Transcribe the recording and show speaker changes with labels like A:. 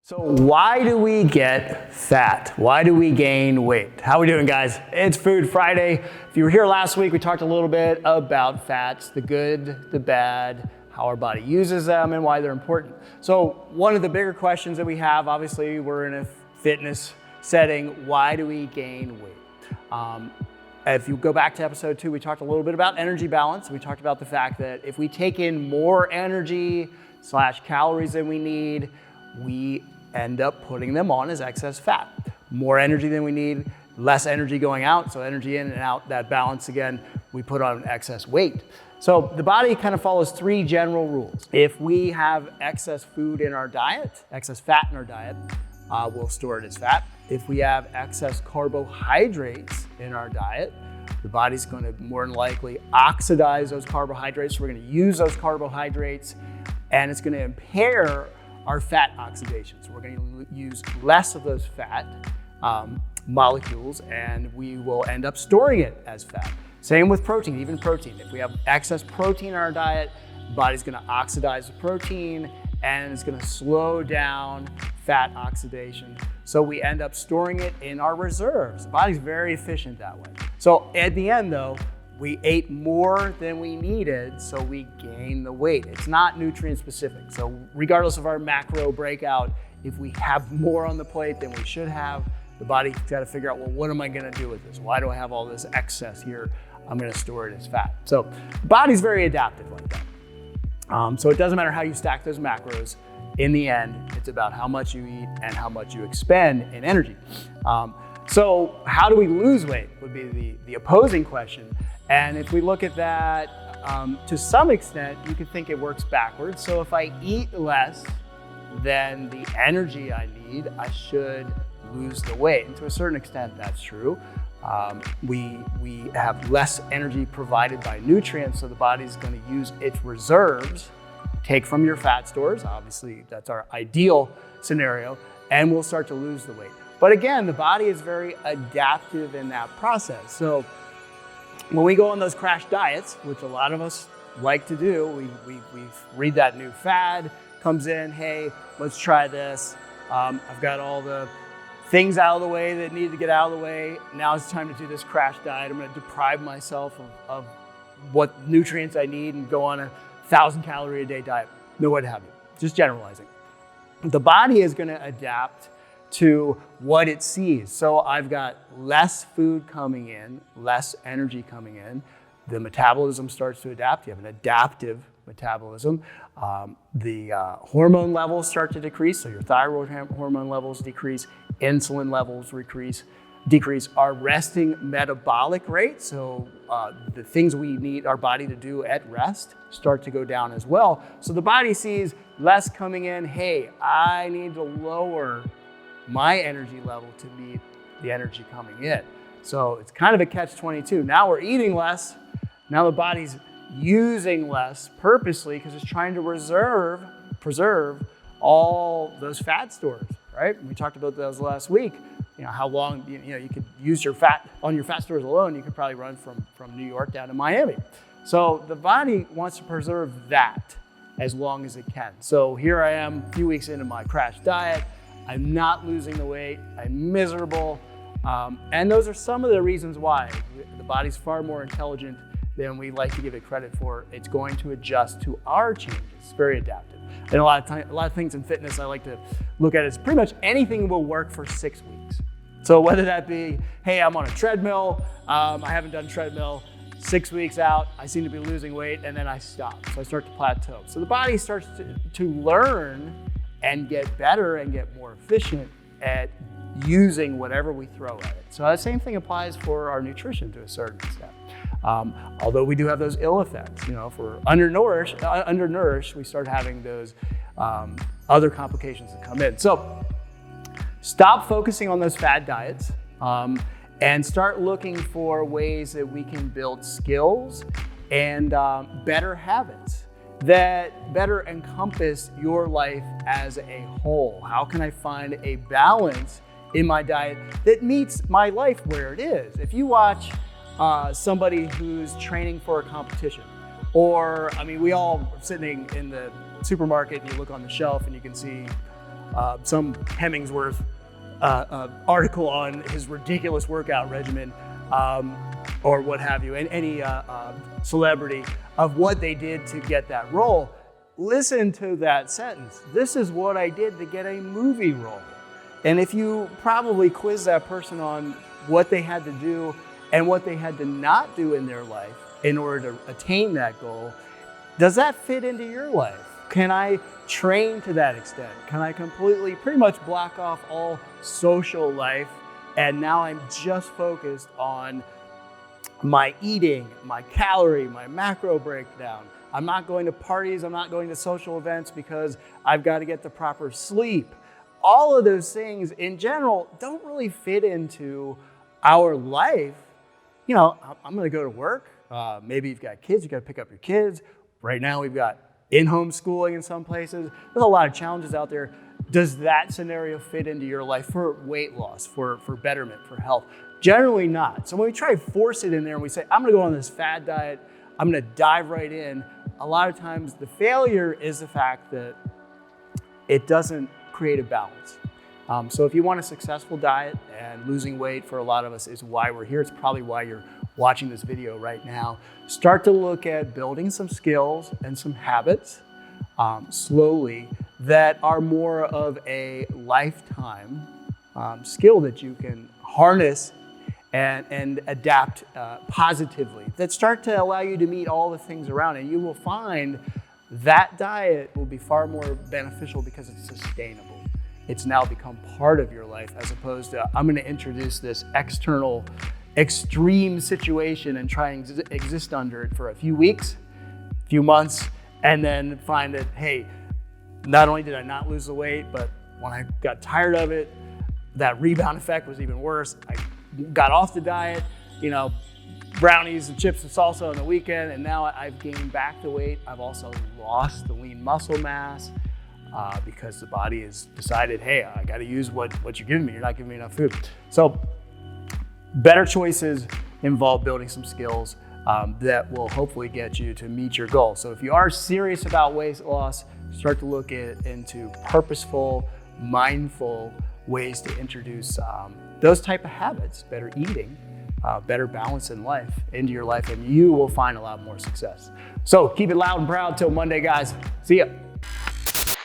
A: So why do we get fat? Why do we gain weight? How we doing, guys? It's Food Friday. If you were here last week, we talked a little bit about fats, the good, the bad, how our body uses them, and why they're important. So one of the bigger questions that we have, obviously, we're in a fitness setting. Why do we gain weight? If you go back to episode 2, we talked a little bit about energy balance. We talked about the fact that if we take in more energy / calories than we need, we end up putting them on as excess fat. More energy than we need, less energy going out, so energy in and out, that balance again, we put on excess weight. So the body kind of follows 3 general rules. If we have excess food in our diet, excess fat in our diet, we'll store it as fat. If we have excess carbohydrates in our diet, the body's going to more than likely oxidize those carbohydrates. So we're going to use those carbohydrates and it's going to impair our fat oxidation. So we're going to use less of those fat molecules and we will end up storing it as fat. Same with protein, even protein. If we have excess protein in our diet, the body's going to oxidize the protein and it's going to slow down fat oxidation. So we end up storing it in our reserves. The body's very efficient that way. So at the end though, we ate more than we needed, so we gain the weight. It's not nutrient specific. So regardless of our macro breakout, if we have more on the plate than we should have, the body's got to figure out, well, what am I gonna do with this? Why do I have all this excess here? I'm gonna store it as fat. So the body's very adaptive like that. So it doesn't matter how you stack those macros. In the end, it's about how much you eat and how much you expend in energy. So how do we lose weight would be the opposing question. And if we look at that, to some extent, you could think it works backwards. So if I eat less than the energy I need, I should lose the weight. And to a certain extent, that's true. We have less energy provided by nutrients, so the body's going to use its reserves, take from your fat stores. Obviously, that's our ideal scenario, and we'll start to lose the weight. But again, the body is very adaptive in that process. So when we go on those crash diets, which a lot of us like to do, we read that new fad, comes in, hey, let's try this. I've got all the things out of the way that need to get out of the way. Now it's time to do this crash diet. I'm gonna deprive myself of what nutrients I need and go on a 1,000 calorie a day diet. No, what have you, just generalizing. The body is gonna adapt to what it sees. So I've got less food coming in, less energy coming in. The metabolism starts to adapt. You have an adaptive metabolism. The hormone levels start to decrease. So your thyroid hormone levels decrease, insulin levels decrease. Our resting metabolic rate, so the things we need our body to do at rest, start to go down as well. So the body sees less coming in. Hey, I need to lower my energy level to meet the energy coming in. So it's kind of a catch-22. Now we're eating less. Now the body's using less purposely because it's trying to preserve all those fat stores, right? We talked about those last week. You know, how long, you could use your fat stores alone, you could probably run from New York down to Miami. So the body wants to preserve that as long as it can. So here I am, a few weeks into my crash diet. I'm not losing the weight, I'm miserable. And those are some of the reasons why. The body's far more intelligent than we like to give it credit for. It's going to adjust to our changes. It's very adaptive. And a lot of things in fitness I like to look at is pretty much anything will work for 6 weeks. So whether that be, hey, I'm on a treadmill, I haven't done treadmill, 6 weeks out, I seem to be losing weight, and then I stop. So I start to plateau. So the body starts to learn and get better and get more efficient at using whatever we throw at it. So the same thing applies for our nutrition to a certain extent. Although we do have those ill effects, if we're undernourished, we start having those other complications that come in. So stop focusing on those fad diets and start looking for ways that we can build skills and better habits that better encompass your life as a whole. How can I find a balance in my diet that meets my life where it is? If you watch somebody who's training for a competition, or we all are sitting in the supermarket and you look on the shelf and you can see some Hemmingsworth article on his ridiculous workout regimen, or what have you, and any celebrity of what they did to get that role. Listen to that sentence. This is what I did to get a movie role. And if you probably quiz that person on what they had to do and what they had to not do in their life in order to attain that goal, does that fit into your life? Can I train to that extent? Can I completely, pretty much block off all social life, and now I'm just focused on my eating, my calorie, my macro breakdown. I'm not going to parties, I'm not going to social events because I've got to get the proper sleep. All of those things in general don't really fit into our life. You know, I'm gonna go to work. Maybe you've got kids, you gotta pick up your kids. Right now we've got in-home schooling in some places. There's a lot of challenges out there. Does that scenario fit into your life for weight loss, for betterment, for health? Generally not. So when we try to force it in there and we say, I'm gonna go on this fad diet, I'm gonna dive right in, a lot of times the failure is the fact that it doesn't create a balance. So if you want a successful diet, and losing weight for a lot of us is why we're here, it's probably why you're watching this video right now, start to look at building some skills and some habits slowly that are more of a lifetime skill that you can harness and adapt positively, that start to allow you to meet all the things around it. You will find that diet will be far more beneficial because it's sustainable. It's now become part of your life, as opposed to, I'm gonna introduce this external extreme situation and try and exist under it for a few weeks, few months, and then find that, hey, not only did I not lose the weight, but when I got tired of it, that rebound effect was even worse. I got off the diet, you know, brownies and chips and salsa on the weekend, and now I've gained back the weight. I've also lost the lean muscle mass because the body has decided, hey, I got to use what you're giving me. You're not giving me enough food. So better choices involve building some skills that will hopefully get you to meet your goal. So if you are serious about weight loss, start to look into purposeful, mindful ways to introduce those type of habits, better eating, better balance in life into your life, and you will find a lot more success. So keep it loud and proud till Monday, guys. See ya.